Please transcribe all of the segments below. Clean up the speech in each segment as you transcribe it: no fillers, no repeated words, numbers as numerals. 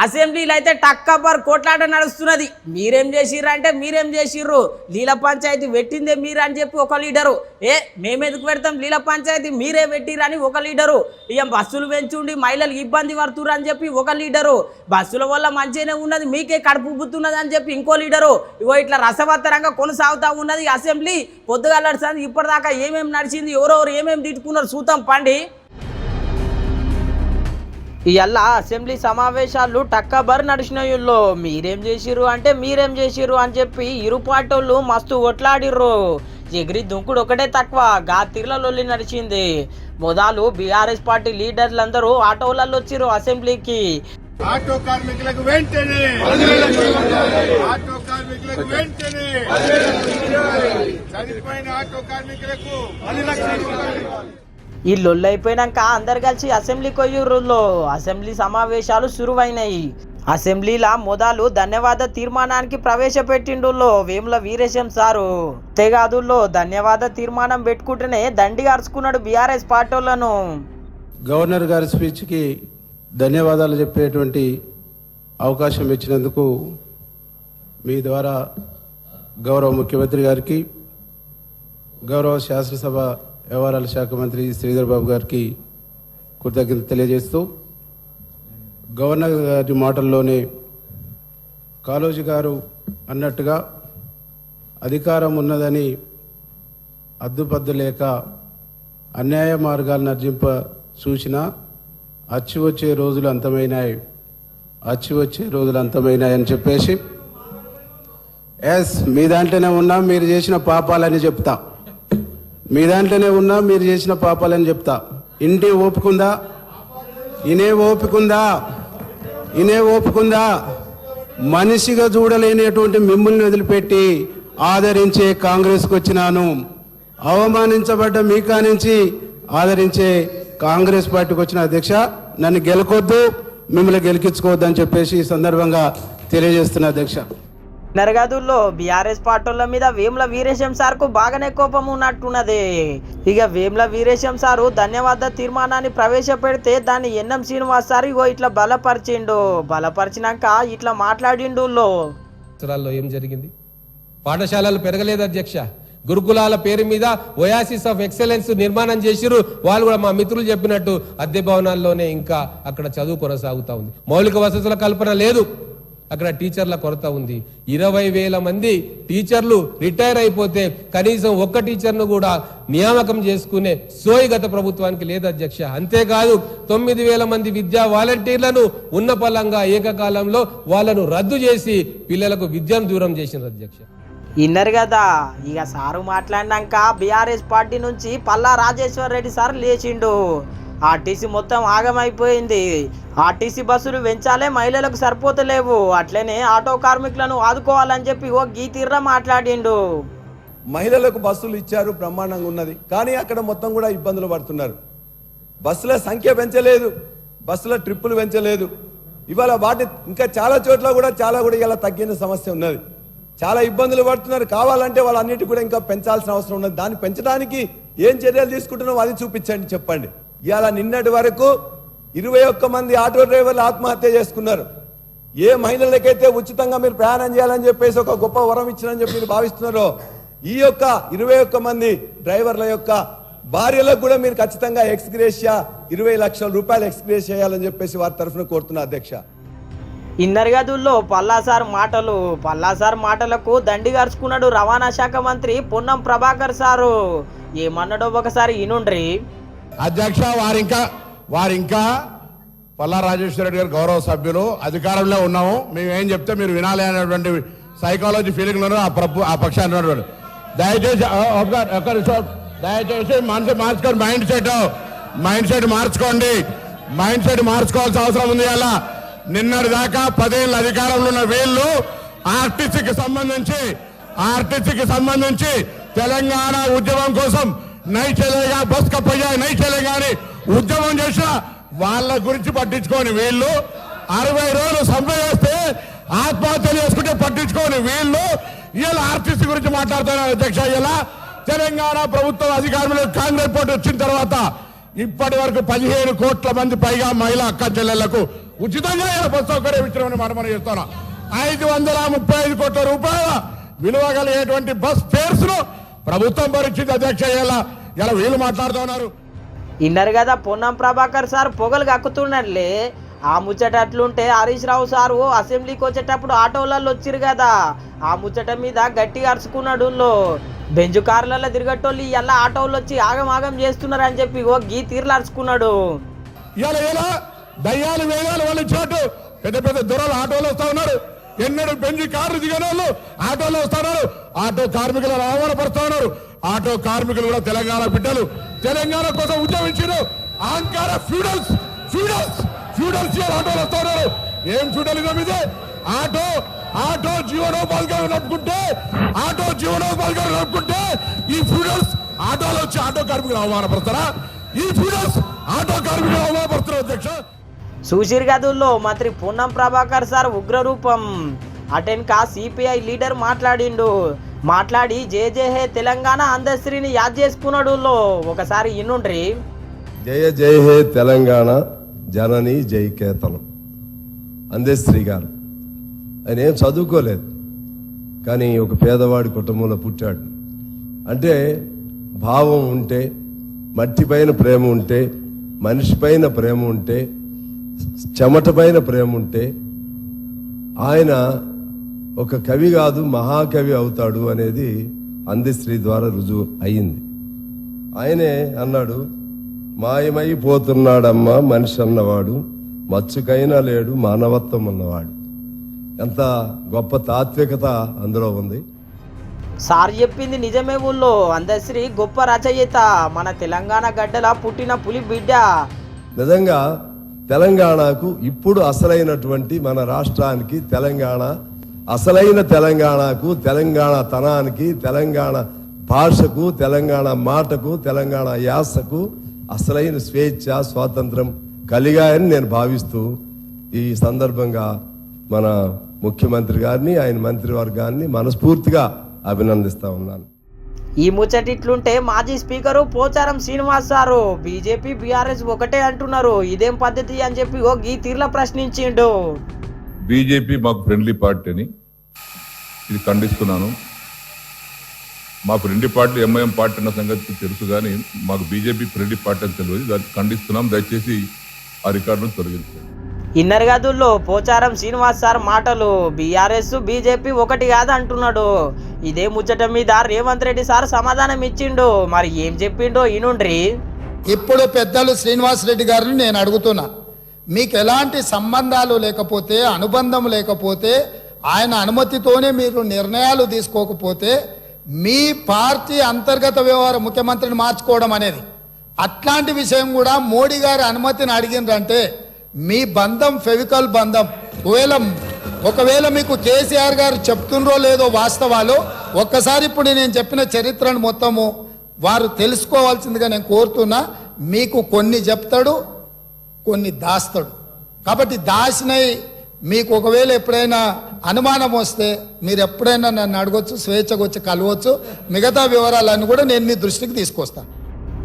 అసెంబ్లీలో అయితే టక్కబర్ కోట్లాట నడుస్తున్నది. మీరేం చేసిర్రు అంటే మీరేం చేసిర్రు, లీల పంచాయతీ పెట్టిందే మీరు అని చెప్పి ఒక లీడరు, మేమెందుకు పెడతాం లీల పంచాయతీ మీరే పెట్టిరని ఒక లీడరు, ఇక బస్సులు పెంచుండి మహిళలకు ఇబ్బంది పడుతురు అని చెప్పి ఒక లీడరు, బస్సుల వల్ల మంచిగానే ఉన్నది మీకే కడుపు ఉబ్బుతున్నది అని చెప్పి ఇంకో లీడరు. ఇగో ఇట్లా రసవత్తరంగా కొనసాగుతూ ఉన్నది అసెంబ్లీ. పొద్దుగల్లడిసంది ఇప్పటిదాకా ఏమేమి నడిచింది, ఎవరెవరు ఏమేమి తిట్టుకున్నారు చూద్దాం పండి. ఇవాళ అసెంబ్లీ సమావేశాలు టక్కబర్ నడిచినాయుల్లో. మీరేం చేసిర్రు అంటే మీరేం చేసిర్రు అని చెప్పి ఇరు పార్టీలు మస్తు కొట్లాడిర్రు. ఎగిరి దుంకుడు ఒకటే తక్కువ, గా తిర్లలొల్లి నడిచింది. మొదలు బీఆర్ఎస్ పార్టీ లీడర్లందరూ ఆటోలలో వచ్చిర్రు అసెంబ్లీకి. ఆటో కార్మికులకు వెంటనే, ఆటో కార్మికులకు వెంటనే, చనిపోయిన ఆటో కార్మికులకు 10 లక్షలు. ఈ లొల్లు అయిపోయినాక అందరు కలిసి అసెంబ్లీకి పోయిర్రులో. అసెంబ్లీ సమావేశాలు సురువైనాయి. అసెంబ్లీలో మొదలు ధన్యవాద తీర్మానానికి ప్రవేశపెట్టిండుల్లో వేముల వీరేశం సారు. తెగాదుల్లో ధన్యవాద తీర్మానం పెట్టుకుంటేనే దండి అరుచుకున్నాడు బీఆర్ఎస్ పార్టీలను. గవర్నర్ గారి స్పీచ్కి ధన్యవాదాలు చెప్పేటువంటి అవకాశం ఇచ్చినందుకు మీ ద్వారా గౌరవ ముఖ్యమంత్రి గారికి, గౌరవ శాసనసభ వ్యవహారాల శాఖ మంత్రి శ్రీధర్ బాబు గారికి కృతజ్ఞత తెలియజేస్తూ, గవర్నర్ గారి మాటల్లోనే కాళోజీ గారు అన్నట్టుగా అధికారం ఉన్నదని అద్దుపద్దు లేక అన్యాయ మార్గాలను అర్జింప సూచన అచ్చి వచ్చే రోజులు అంతమైనాయి, అచ్చి వచ్చే రోజులు అంతమైనాయి అని చెప్పేసి, మీ దాంట్లోనే ఉన్నా మీరు చేసిన పాపాలని చెప్తా, మీ దాంట్లోనే ఉన్నా మీరు చేసిన పాపాలని చెప్తా. ఇంటి ఓపుకుందా, ఇనే ఓపుకుందా, ఇనే ఓపుకుందా? మనిషిగా చూడలేనటువంటి మిమ్మల్ని వదిలిపెట్టి ఆదరించే కాంగ్రెస్కి వచ్చినాను. అవమానించబడ్డ మీకా నుంచి ఆదరించే కాంగ్రెస్ పార్టీకి వచ్చిన అధ్యక్ష, నన్ను గెలకొద్దు, మిమ్మల్ని గెలికించుకోవద్దు అని చెప్పేసి ఈ సందర్భంగా తెలియజేస్తున్నా అధ్యక్ష. నరగదుల్లో బీఆర్ఎస్ పార్టీల మీద వేముల వీరేశం సార్కు బాగానే కోపం ఉన్నట్టున్నది. ఇక వేముల వీరేశం సారు ధన్యవాద తీర్మానాన్ని ప్రవేశపెడితే దాన్ని ఎన్ఎం శ్రీనివాస్ సార్ ఇగో ఇట్లా బలపరిచిండు. బలపరిచినాక ఇట్లా మాట్లాడిండు. ఏం జరిగింది? పాఠశాలలు పెరగలేదు అధ్యక్ష. గురుకులాల పేరు మీద ఒయాసిస్ ఆఫ్ ఎక్సలెన్స్ నిర్మాణం చేసిరు. వాళ్ళు కూడా మా మిత్రులు చెప్పినట్టు అద్దె భవనాల్లోనే ఇంకా అక్కడ చదువు కొనసాగుతా ఉంది. మౌలిక వసతుల కల్పన లేదు. అక్కడ టీచర్ల కొరత ఉంది. 20,000 మంది టీచర్లు రిటైర్ అయిపోతే కనీసం ఒక్క టీచర్ను కూడా నియామకం చేసుకునే సోయి గత ప్రభుత్వానికి లేదు అధ్యక్ష. అంతేకాదు 9,000 మంది విద్యా వాలంటీర్లను ఉన్న పలంగా ఏకకాలంలో వాళ్ళను రద్దు చేసి పిల్లలకు విద్యను దూరం చేసింది అధ్యక్ష. ఇన్నరు కదా. ఇక సారు మాట్లాడినాక బీఆర్ఎస్ పార్టీ నుంచి పల్లా రాజేశ్వర్ రెడ్డి సార్ లేచిండు. ఆర్టీసీ మొత్తం ఆగమైపోయింది. ఆర్టీసీ బస్సులు పెంచాలే, మహిళలకు సరిపోతలేవు, అట్లనే ఆటో కార్మికులను ఆదుకోవాలని చెప్పి ఓ గీతీర్ర మాట్లాడిండు. మహిళలకు బస్సులు ఇచ్చారు, బ్రహ్మాండంగా ఉన్నది. కానీ అక్కడ మొత్తం కూడా ఇబ్బందులు పడుతున్నారు. బస్సుల సంఖ్య పెంచలేదు, బస్సుల ట్రిప్పులు పెంచలేదు. ఇవాళ వాటి ఇంకా చాలా చోట్ల కూడా ఇలా తగ్గిన సమస్య ఉన్నది. చాలా ఇబ్బందులు పడుతున్నారు. కావాలంటే వాళ్ళన్నిటి కూడా ఇంకా పెంచాల్సిన అవసరం ఉన్నది. దాన్ని పెంచడానికి ఏం చర్యలు తీసుకుంటున్నామో అది చూపించండి, చెప్పండి. ఇవాళ నిన్నటి వరకు 21 మంది ఆటో డ్రైవర్లు ఆత్మహత్య చేసుకున్నారు. ఏ మహిళలకైతే ఉచితంగా మీరు ప్రయాణం చేయాలని చెప్పేసి ఒక గొప్ప వరం ఇచ్చారని చెప్పి మీరు భావిస్తున్నారో, ఈ యొక్క 21 మంది డ్రైవర్ల యొక్క భార్యలకు కూడా మీరు ఖచ్చితంగా ఎక్స్గ్రేషియా 20 లక్షల రూపాయలు ఎక్స్గ్రేషియా చేయాలని చెప్పేసి వారి తరఫున కోరుతున్నా అధ్యక్ష. ఇన్నర్గదుల్లో పల్లాసార్ మాటలకు దండి గరుచుకున్నాడు రవాణా శాఖ మంత్రి పొన్నం ప్రభాకర్ సారు. ఏమన్నాడో ఒకసారి ఇనుండ్రి. అధ్యక్ష, వారింకా పల్లా రాజేశ్వర రెడ్డి గారు గౌరవ సభ్యులు, అధికారంలో ఉన్నాము, మేము ఏం చెప్తే మీరు వినాలి అనేటువంటి సైకాలజీ ఫీలింగ్ లో ఆ పక్షాన్ని దయచేసి మార్చుకోండి, మైండ్ సెట్ మార్చుకోండి, మైండ్ సెట్ మార్చుకోవాల్సిన అవసరం ఉంది. అలా నిన్నటి దాకా 10 ఏళ్ళ అధికారంలో ఉన్న వీళ్ళు ఆర్టీసీకి సంబంధించి తెలంగాణ ఉద్యమం కోసం నై చలేగా బస్ కప్పయ్యా నై చలేగా అని ఉద్యమం చేసిన వాళ్ళ గురించి పట్టించుకోని వీళ్ళు, 60 రోజులు సమ్మె చేస్తే ఆత్మహత్యలు చేసుకుంటే పట్టించుకోని వీళ్ళు ఇలా ఆర్టీసీ గురించి మాట్లాడుతున్నారు అధ్యక్ష. ఇలా తెలంగాణ ప్రభుత్వం అధికారంలో కాంగ్రెస్ పార్టీ వచ్చిన తర్వాత ఇప్పటి వరకు 15 కోట్ల మంది పైగా మహిళా అక్క చెల్లెళ్లకు ఉచితంగా ఇలా బస్ సౌకర్యం ఇచ్చినామని మనం చేస్తున్నా. 535 కోట్ల రూపాయల విలువ కలిగేటువంటి బస్ ఫేర్స్ ను ప్రభుత్వం భరించింది అధ్యక్ష. ఇలా వీళ్ళు మాట్లాడుతూ ఉన్నారు. ఇన్నారు కదా పొన్నం ప్రభాకర్ సార్ పొగలు కక్కుతుండలే. ఆ ముచ్చట అట్లుంటే హరీష్ రావు సారు అసెంబ్లీకి వచ్చేటప్పుడు ఆటోలలో వచ్చిరు కదా, ఆ ముచ్చట మీద గట్టిగా అరుచుకున్నాడు. బెంజు కార్లలో తిరగట్టోళ్ళు ఇలా ఆటోలు వచ్చి ఆగం చేస్తున్నారు అని చెప్పి గీ తీర్లు అరుచుకున్నాడు. ఇలా దయ్యాలు వేయాలి వాళ్ళు ఇచ్చినట్టు పెద్ద పెద్ద దొరలు ఆటోలు వస్తా ఉన్నారు. ఎన్నడూ బెంజి కార్లు దిగిన వాళ్ళు ఆటోలో వస్తున్నారు. ఆటో కార్మికులను అవమానపరుస్తా ఉన్నారు. ఆటో కార్మికులు కూడా తెలంగాణ బిడ్డలు, తెలంగాణ కోసం ఉద్యమించారు. అహంకార ఫ్యూడల్స్ ఆటోలు వస్తా ఉన్నారు. ఏం ఫ్యూడలిజం ఇది? ఆటో జీవనోపాధిగా నడుపుకుంటే ఈ ఫ్యూడల్స్ ఆటోలు వచ్చి ఆటో కార్మికులు అవమానపరుస్తారా? ఈ ఫ్యూడల్స్ ఆటో కార్మికులు అవమానపరుస్తారు అధ్యక్ష. సుశీర్ గదుల్లో మంత్రి పొన్నం ప్రభాకర్ సార్ ఉగ్రరూపం. అటెన్కా సిపిఐ లీడర్ మాట్లాడి జే హే తెలంగాణ అందశ్రీని యాద్ చేసుకున్నాడు. ఒకసారి ఇన్నుండ్రి. జయ హే తెలంగాణ జనని జయకేతనం. అందశ్రీ గారు ఆయన ఏం చదువుకోలేదు, కానీ ఒక పేదవాడి కుటుంబంలో పుట్టాడు. అంటే భావం ఉంటే, మట్టి పైన ప్రేమ ఉంటే, మనిషి పైన ప్రేమ ఉంటే, చెమట పైన ప్రేమ ఉంటే ఆయన ఒక కవి కాదు మహాకవి అవుతాడు అనేది అందశ్రీ ద్వారా రుజువు అయింది. ఆయనే అన్నాడు, మాయమైపోతున్నాడమ్మా మనిషి అన్నవాడు, మచ్చుకైనా లేడు మానవత్వం ఉన్నవాడు. ఎంత గొప్ప తాత్వికత అందులో ఉంది. సార్ చెప్పింది నిజమే. అందశ్రీ గొప్ప రచయిత, మన తెలంగాణ గడ్డల పుట్టిన పులి బిడ్డ. నిజంగా తెలంగాణకు ఇప్పుడు అసలైనటువంటి మన రాష్ట్రానికి అసలైన తెలంగాణకు, తెలంగాణ తనానికి, తెలంగాణ భాషకు, తెలంగాణ మాటకు, తెలంగాణ యాసకు అసలైన స్వేచ్ఛ స్వాతంత్రం కలిగాయని నేను భావిస్తూ ఈ సందర్భంగా మన ముఖ్యమంత్రి గారిని, ఆయన మంత్రివర్గాన్ని మనస్ఫూర్తిగా అభినందిస్తా ఉన్నాను. ఈ ముచ్చటిట్లుంటే మాజీ speaker Pocharam Srinivas sir BJP BRS ఒకటే అంటున్నారు. ఇదేం పద్ధతి అని చెప్పి ఈ తీర్ల ప్రశ్నించిండు. బీజేపీ మాకు ఫ్రెండ్లీ పార్టీ అని ఇది ఖండిస్తున్నాను. మాకు రెండు పార్టీలు ఎంఐఎం పార్టీ అన్న సంగతి తెలుసు, కానీ మాకు బీజేపీ ఫ్రెండ్లీ పార్టీ అని తెలియదు. దాన్ని ఖండిస్తున్నాం. దయచేసి ఆ రికార్డును తొలగించండి. ఇన్నర్ గదుల్లో పోచారం శ్రీనివాస్ సార్ మాటలు. బీఆర్ఎస్ బీజేపీ ఒకటి కాదు అంటున్నాడు. ఇదే ముచ్చట మీద రేవంత్ రెడ్డి సార్ సమాధానం ఇచ్చిండు. మరి ఏం చెప్పిండో ఇనుండ్రి. ఇప్పుడు పెద్దలు శ్రీనివాస్ రెడ్డి గారిని నేను అడుగుతున్నా, మీకు ఎలాంటి సంబంధాలు లేకపోతే, అనుబంధం లేకపోతే, ఆయన అనుమతితోనే మీరు నిర్ణయాలు తీసుకోకపోతే మీ పార్టీ అంతర్గత వ్యవహార ముఖ్యమంత్రిని మార్చుకోవడం అనేది, అట్లాంటి విషయం కూడా మోడీ గారి అనుమతిని అడిగిండ్రంటే మీ బంధం ఫెవికల్ బంధం. ఒకవేళ మీకు కేసీఆర్ గారు చెప్తుండ్రో లేదో వాస్తవాలు ఒక్కసారి ఇప్పుడు నేను చెప్పిన చరిత్రను మొత్తము వారు తెలుసుకోవాల్సిందిగా నేను కోరుతున్నా. మీకు కొన్ని చెప్తాడు, కొన్ని దాస్తాడు. కాబట్టి దాచినై మీకు ఒకవేళ ఎప్పుడైనా అనుమానం వస్తే మీరు ఎప్పుడైనా నన్ను అడగొచ్చు, స్వేచ్ఛగా వచ్చి కలవచ్చు. మిగతా వివరాలన్నీ కూడా నేను మీ దృష్టికి తీసుకొస్తాను.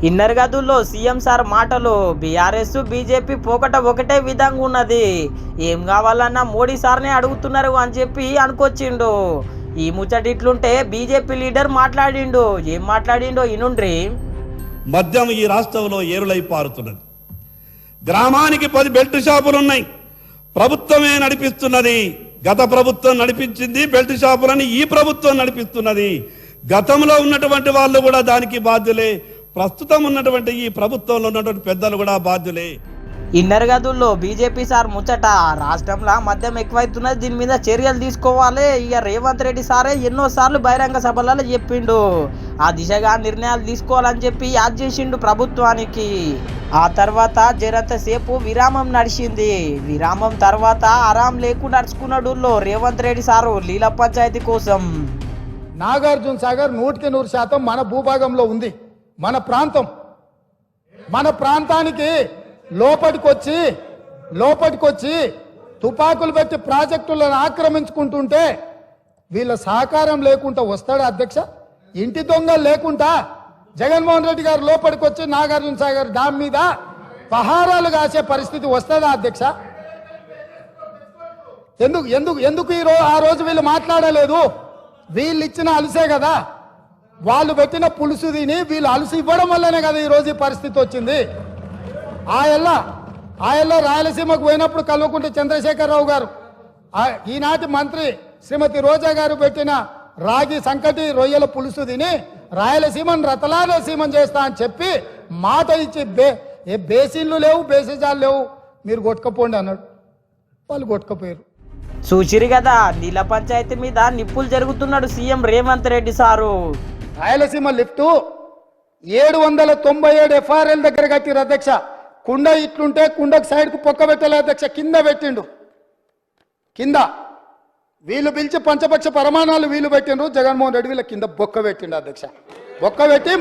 ఇన్నర్ గదుల్లో సీఎం సార్ మాటలు. బీఆర్ఎస్ బీజేపీ పోకట ఒకటే విధంగా ఉన్నది, ఏం కావాలన్నా మోడీ సార్నే అడుగుతున్నారు అని చెప్పి అనుకొచ్చిండు. ఈ ముచ్చటిట్లుంటే బీజేపీ లీడర్ మాట్లాడిండు. ఏం మాట్లాడిండో ఇనుండ్రి. మద్యం ఈ రాష్ట్రంలో ఏరులై పారుతున్నది. గ్రామానికి 10 బెల్ట్ షాపులు ఉన్నాయి. ప్రభుత్వమే నడిపిస్తున్నది. గత ప్రభుత్వం నడిపించింది బెల్ట్ షాపులని, ఈ ప్రభుత్వం నడిపిస్తున్నది. గతంలో ఉన్నటువంటి వాళ్ళు కూడా దానికి బాధ్యులే. ప్రస్తుతం ఉన్నటువంటి ఈ ప్రభుత్వంలో ఉన్నటువంటి పెద్దలు కూడా బాధ్యులే. ఇన్నర్ గదుల్లో బీజేపీ సార్ ముచ్చట. రాష్ట్రంలో మద్యం ఎక్కువైతున్నది, దీని మీద చర్యలు తీసుకోవాలి. ఇక రేవంత్ రెడ్డి సారే ఎన్నోసార్లు బహిరంగ సభలలో చెప్పిండు. ఆ దిశగా నిర్ణయాలు తీసుకోవాలని చెప్పి యాద్ చేసిండు ప్రభుత్వానికి. ఆ తర్వాత జరంతసేపు విరామం నడిచింది. విరామం తర్వాత ఆరాం లేకుండా నడుచుకున్నాడు రేవంత్ రెడ్డి సారు లీలా పంచాయతీ కోసం. నాగార్జున సాగర్ 100% మన భూభాగంలో ఉంది. మన ప్రాంతం, మన ప్రాంతానికి లోపటికొచ్చి తుపాకులు పెట్టి ప్రాజెక్టులను ఆక్రమించుకుంటుంటే వీళ్ళ సహకారం లేకుండా వస్తాడా అధ్యక్ష? ఇంటి దొంగలు లేకుండా జగన్మోహన్ రెడ్డి గారు లోపలికొచ్చి నాగార్జున సాగర్ డామ్ మీద పహారాలు కాసే పరిస్థితి వస్తుందా అధ్యక్ష? ఎందుకు ఎందుకు ఎందుకు ఆ రోజు వీళ్ళు మాట్లాడలేదు? వీళ్ళు ఇచ్చిన అలుసే కదా, వాళ్ళు పెట్టిన పులుసు తిని వీళ్ళు అలుసు ఇవ్వడం వల్లనే కదా ఈరోజు ఈ పరిస్థితి వచ్చింది. ఆయల్ల రాయలసీమకు పోయినప్పుడు కల్వకుంట్ల చంద్రశేఖరరావు గారు, ఈనాటి మంత్రి శ్రీమతి రోజా గారు పెట్టిన రాగి సంకటి రొయ్యల పులుసు తిని రాయలసీమను రతలాలసీమను చేస్తా అని చెప్పి మాట ఇచ్చి ఏ బేసిన్లు లేవు, బేసిజాలు లేవు, మీరు కొట్టుకపోండి అన్నాడు. వాళ్ళు కొట్టుకపోయారు. చూసిరు కదా, నీళ్ళ పంచాయతీ మీద నిప్పులు జరుగుతున్నాడు CM Revanth Reddy sir. Rayalaseema lift 797 FRL దగ్గర కట్టిరు అధ్యక్ష. కుండ ఇట్లుంటే కుండకు సైడ్కు పొక్క పెట్టలే అధ్యక్ష, కింద పెట్టిండు. కింద వీళ్ళు పిలిచి పంచపక్ష ప్రమాణాలు వీళ్ళు పెట్టిండ్రు, జగన్మోహన్ రెడ్డి వీళ్ళ కింద బొక్క పెట్టిండు అధ్యక్ష. బొక్క పెట్టి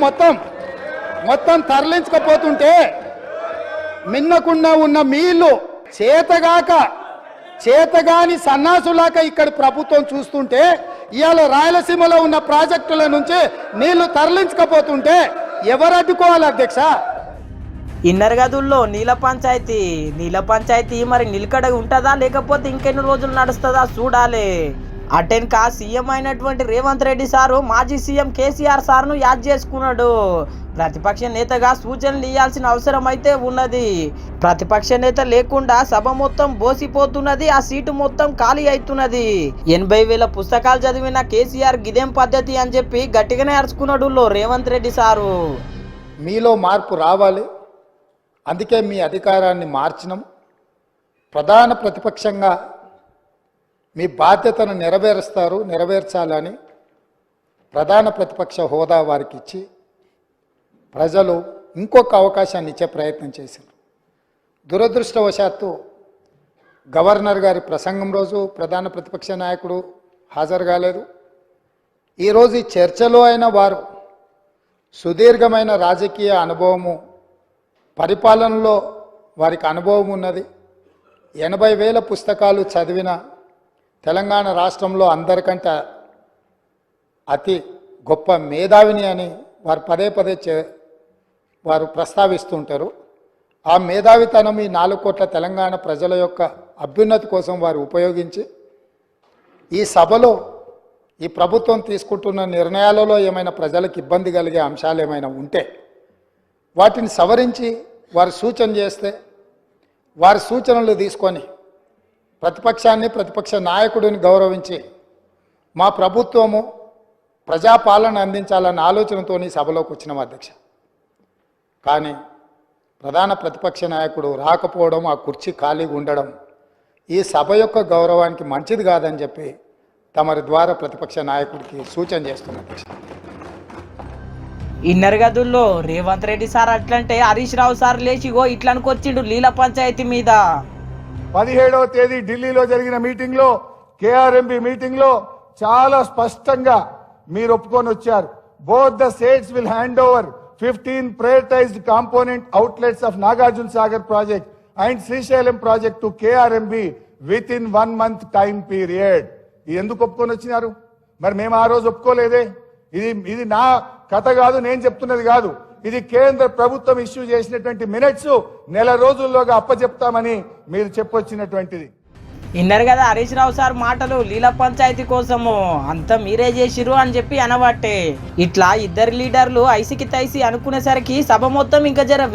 మొత్తం తరలించకపోతుంటే మిన్నకుండా ఉన్న మీళ్ళు చేతగాని సన్నాసులాక ఇక్కడ ప్రభుత్వం చూస్తుంటే, ఇవాళ రాయలసీమలో ఉన్న ప్రాజెక్టుల నుంచి నీళ్లు తరలించకపోతుంటే ఎవరు అడ్డుకోవాలి అధ్యక్ష? ఇన్నర్ గదుల్లో నీళ్ళ పంచాయతీ మరి నిలకడ ఉంటుందా లేకపోతే ఇంకెన్ని రోజులు నడుస్తుందా చూడాలి. అటెన్క సీఎం అయినటువంటి రేవంత్ రెడ్డి సారు మాజీ సీఎం కేసీఆర్ సార్ను యాద్ చేసుకున్నాడు. ప్రతిపక్ష నేతగా సూచనలు ఇవ్వాల్సిన అవసరం అయితే ఉన్నది. ప్రతిపక్ష నేత లేకుండా సభ మొత్తం బోసిపోతున్నది, ఆ సీటు మొత్తం ఖాళీ అవుతున్నది. 80,000 పుస్తకాలు చదివిన కేసీఆర్ గిదేం పద్ధతి అని చెప్పి గట్టిగానే అరుచుకున్నాడు రేవంత్ రెడ్డి సారు. మీలో మార్పు రావాలి, అందుకే మీ అధికారాన్ని మార్చినాం. ప్రధాన ప్రతిపక్షంగా మీ బాధ్యతను నెరవేర్చాలని ప్రధాన ప్రతిపక్ష హోదా వారికి ఇచ్చి ప్రజలు ఇంకొక అవకాశాన్ని ఇచ్చే ప్రయత్నం చేశారు. దురదృష్టవశాత్తు గవర్నర్ గారి ప్రసంగం రోజు ప్రధాన ప్రతిపక్ష నాయకుడు హాజరు కాలేదు. ఈరోజు ఈ చర్చలో అయిన వారు సుదీర్ఘమైన రాజకీయ అనుభవము, పరిపాలనలో వారికి అనుభవం ఉన్నది. 80,000 పుస్తకాలు చదివిన తెలంగాణ రాష్ట్రంలో అందరికంటే అతి గొప్ప మేధావిని అని వారు పదే వారు ప్రస్తావిస్తుంటారు. ఆ మేధావితనం ఈ 4 కోట్ల తెలంగాణ ప్రజల యొక్క అభ్యున్నతి కోసం వారు ఉపయోగించి ఈ సభలో ఈ ప్రభుత్వం తీసుకుంటున్న నిర్ణయాలలో ఏమైనా ప్రజలకు ఇబ్బంది కలిగే అంశాలు ఏమైనా ఉంటే వాటిని సవరించి వారు సూచన చేస్తే వారి సూచనలు తీసుకొని ప్రతిపక్షాన్ని, ప్రతిపక్ష నాయకుడిని గౌరవించి మా ప్రభుత్వము ప్రజాపాలన అందించాలన్న ఆలోచనతో సభలోకి వచ్చినాం అధ్యక్ష. కానీ ప్రధాన ప్రతిపక్ష నాయకుడు రాకపోవడం, ఆ కుర్చీ ఖాళీగా ఉండడం ఈ సభ యొక్క గౌరవానికి మంచిది కాదని చెప్పి తమరి ద్వారా ప్రతిపక్ష నాయకుడికి సూచన చేస్తున్నారు అధ్యక్ష. ఇన్నర్ గదుల్లో రేవంత్ రెడ్డి సార్ అట్లంటే హరీష్ రావు సార్ లేచిగో ఇట్లనుకొచ్చిండు లీల పంచాయతీ మీద. 17వ తేదీ ఢిల్లీలో జరిగిన మీటింగ్ లో, కేఆర్ఎంబి మీటింగ్ లో చాలా స్పష్టంగా మీరు ఒప్పుకొని వచ్చారు. Both the states will hand over 15 prioritized component outlets of Nagarjuna Sagar project and Srisailam project to KRMB within 1 month time period. ఇది ఎందుకు ఒప్పుకొని వచ్చినారు? మరి మేము ఆ రోజు ఒప్పుకోలేదే. ఇది నా కథ కాదు, నేను చెప్తున్నది కాదు. ఇది కేంద్ర ప్రభుత్వం ఇష్యూ చేసినటువంటి మినిట్స్ నెల రోజుల్లోగా అప్పచెప్తామని మీరు చెప్పొచ్చినటువంటిది. ఇన్నర్ కదా హరీష్ రావు సార్ మాటలు, లీల పంచాయతీ కోసము అంతా మీరే చేసిరు అని చెప్పి అనబట్టే ఇట్లా ఇద్దరు లీడర్లు ఐసికి తైసి అనుకునేసరికి సభ మొత్తం ఇంకా జర